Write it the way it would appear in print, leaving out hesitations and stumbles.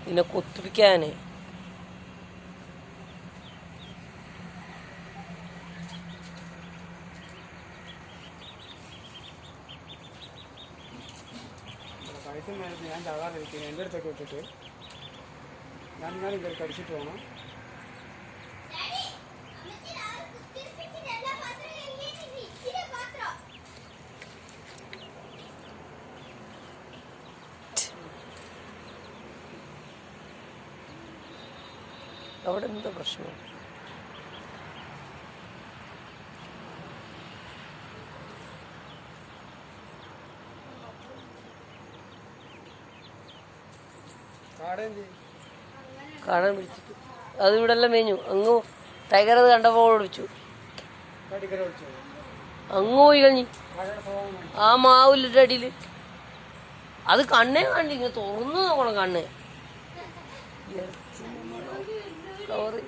ഇതിനെ കൊത്തിപ്പിക്കാന്. ഞാൻ ചാകാറിരിക്കുന്നു. എൻ്റെ അടുത്തൊക്കെ വെച്ചിട്ട് ഞാൻ ഇങ്ങനെ കടിച്ചിട്ട് വേണം. അവിടെ എന്താ പ്രശ്നം? കാണാൻ പിടിച്ചിട്ട് അത് ഇവിടെ എല്ലാം മേഞ്ഞു. അങ്ങ് ടൈഗർ അത് കണ്ടപ്പോൾ ഓടിച്ചു. അങ്ങ് പോയി കഴിഞ്ഞ് ആ മാവിലിട്ട് അടിയിൽ അത് കണ്ണേ കണ്ടി ഇങ്ങനെ തുറന്നു നോക്കണം. കണ്ണ് കവറ്